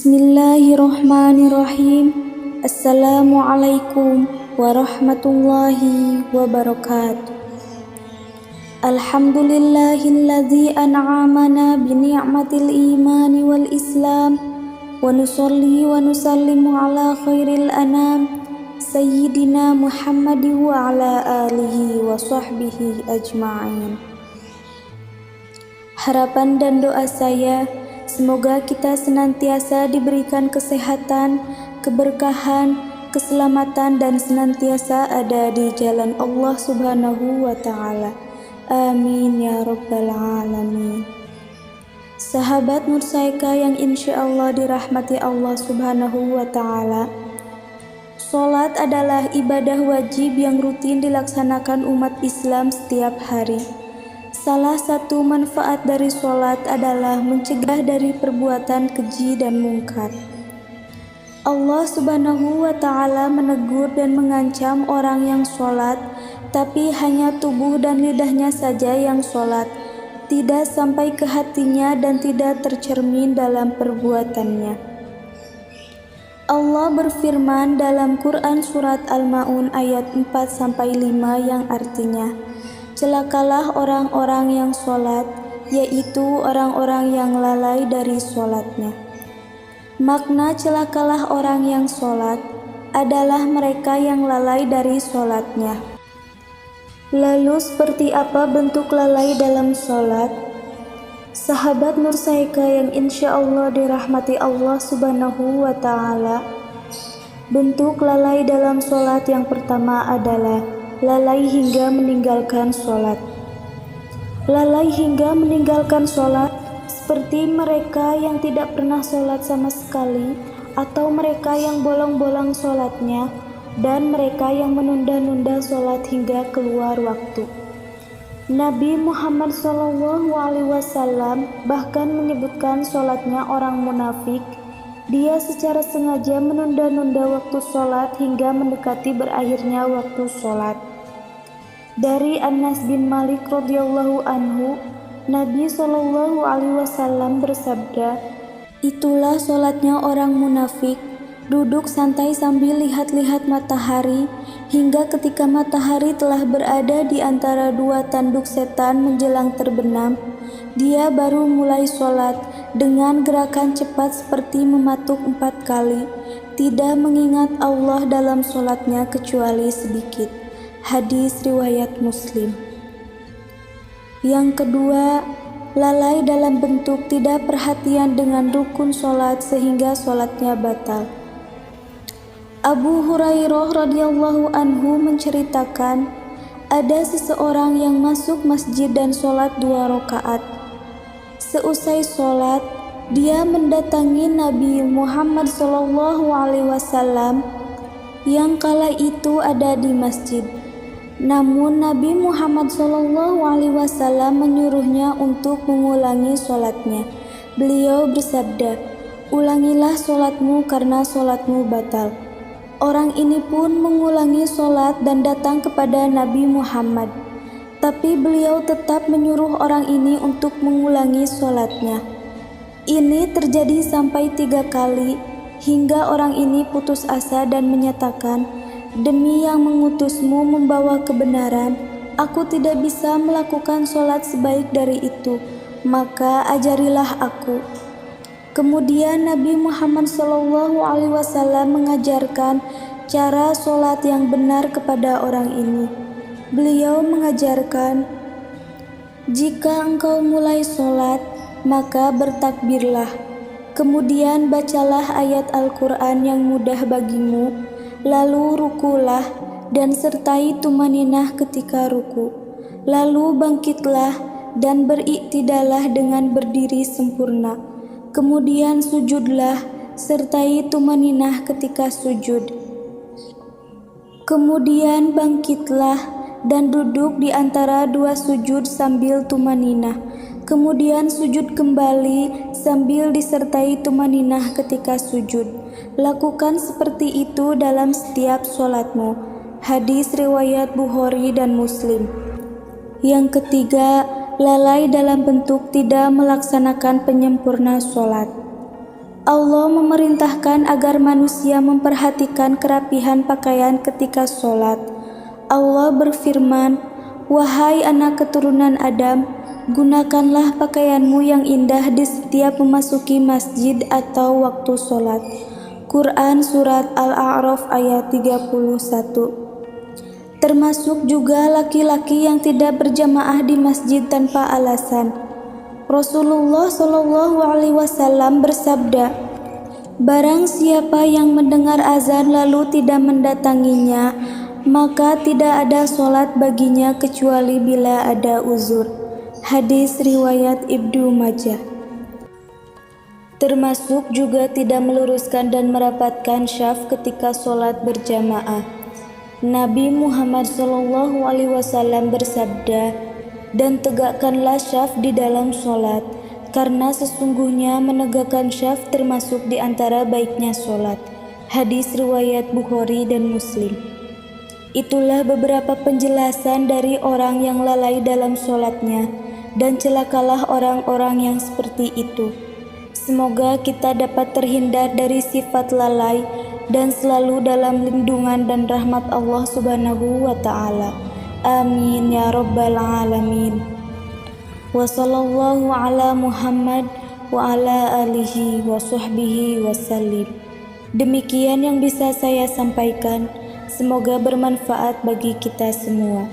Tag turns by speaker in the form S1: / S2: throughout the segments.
S1: Bismillahirrahmanirrahim. Assalamualaikum warahmatullahi wabarakatuh. Alhamdulillahilladzi an'amana bini'matil imani wal islam wa nusalli wa nusallimu ala khairil anam sayyidina Muhammadi wa ala alihi wa sahbihi ajma'in. Harapan dan doa saya, semoga kita senantiasa diberikan kesehatan, keberkahan, keselamatan, dan senantiasa ada di jalan Allah Subhanahu wa Ta'ala. Amin ya Rabbal Alamin. Sahabat Nursaika yang insya Allah dirahmati Allah Subhanahu wa Ta'ala, sholat adalah ibadah wajib yang rutin dilaksanakan umat Islam setiap hari. Salah satu manfaat dari sholat adalah mencegah dari perbuatan keji dan mungkar. Allah Subhanahu wa Ta'ala menegur dan mengancam orang yang sholat, tapi hanya tubuh dan lidahnya saja yang sholat, tidak sampai ke hatinya dan tidak tercermin dalam perbuatannya. Allah berfirman dalam Quran Surat Al-Ma'un ayat 4-5 yang artinya, celakalah orang-orang yang sholat, yaitu orang-orang yang lalai dari sholatnya. Makna celakalah orang yang sholat adalah mereka yang lalai dari sholatnya. Lalu seperti apa bentuk lalai dalam sholat? Sahabat Nursaika yang insya Allah dirahmati Allah Subhanahu wa Ta'ala, bentuk lalai dalam sholat yang pertama adalah lalai hingga meninggalkan sholat. Lalai hingga meninggalkan sholat seperti mereka yang tidak pernah sholat sama sekali, atau mereka yang bolong-bolong sholatnya, dan mereka yang menunda-nunda sholat hingga keluar waktu. Nabi Muhammad SAW bahkan menyebutkan sholatnya orang munafik. Dia secara sengaja menunda-nunda waktu sholat hingga mendekati berakhirnya waktu sholat. Dari Anas bin Malik radhiyallahu anhu, Nabi SAW bersabda, itulah sholatnya orang munafik, duduk santai sambil lihat-lihat matahari, hingga ketika matahari telah berada di antara dua tanduk setan menjelang terbenam, dia baru mulai sholat dengan gerakan cepat seperti mematuk 4 kali, tidak mengingat Allah dalam sholatnya kecuali sedikit. Hadis riwayat Muslim. Yang kedua, lalai dalam bentuk tidak perhatian dengan rukun sholat sehingga sholatnya batal. Abu Hurairah radhiyallahu anhu menceritakan, ada seseorang yang masuk masjid dan sholat 2 rakaat. Seusai sholat, dia mendatangi Nabi Muhammad SAW yang kala itu ada di masjid. Namun Nabi Muhammad SAW menyuruhnya untuk mengulangi sholatnya. Beliau bersabda, ulangilah sholatmu karena sholatmu batal. Orang ini pun mengulangi sholat dan datang kepada Nabi Muhammad. Tapi beliau tetap menyuruh orang ini untuk mengulangi sholatnya. Ini terjadi sampai 3 kali, hingga orang ini putus asa dan menyatakan, demi yang mengutusmu membawa kebenaran, aku tidak bisa melakukan sholat sebaik dari itu, maka ajarilah aku. Kemudian Nabi Muhammad SAW mengajarkan cara sholat yang benar kepada orang ini. Beliau mengajarkan, jika engkau mulai sholat, maka bertakbirlah. Kemudian bacalah ayat Al-Quran yang mudah bagimu, lalu rukulah dan sertai tumaninah ketika ruku. Lalu bangkitlah dan beriktidalah dengan berdiri sempurna. Kemudian sujudlah sertai tumaninah ketika sujud. Kemudian bangkitlah dan duduk di antara 2 sujud sambil tumaninah. Kemudian sujud kembali sambil disertai tumaninah ketika sujud. Lakukan seperti itu dalam setiap sholatmu. Hadis riwayat Bukhari dan Muslim. Yang ketiga, lalai dalam bentuk tidak melaksanakan penyempurna sholat. Allah memerintahkan agar manusia memperhatikan kerapihan pakaian ketika sholat. Allah berfirman, "Wahai anak keturunan Adam, gunakanlah pakaianmu yang indah di setiap memasuki masjid atau waktu sholat." Quran Surat Al-A'raf ayat 31. Termasuk juga laki-laki yang tidak berjamaah di masjid tanpa alasan. Rasulullah Shallallahu Alaihi Wasallam bersabda, "Barang siapa yang mendengar azan lalu tidak mendatanginya, maka tidak ada sholat baginya kecuali bila ada uzur." Hadis riwayat Ibnu Majah. Termasuk juga tidak meluruskan dan merapatkan syaf ketika sholat berjamaah. Nabi Muhammad Shallallahu Alaihi Wasallam bersabda, "Dan tegakkanlah syaf di dalam sholat, karena sesungguhnya menegakkan syaf termasuk di antara baiknya sholat." Hadis riwayat Bukhari dan Muslim. Itulah beberapa penjelasan dari orang yang lalai dalam sholatnya, dan celakalah orang-orang yang seperti itu. Semoga kita dapat terhindar dari sifat lalai dan selalu dalam lindungan dan rahmat Allah Subhanahu wa Ta'ala. Amin ya Rabbal Alamin. Wa sallallahu ala Muhammad wa ala alihi wa sahbihi wasallim. Demikian yang bisa saya sampaikan. Semoga bermanfaat bagi kita semua.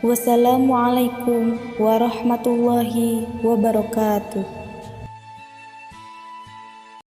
S1: Wassalamualaikum warahmatullahi wabarakatuh.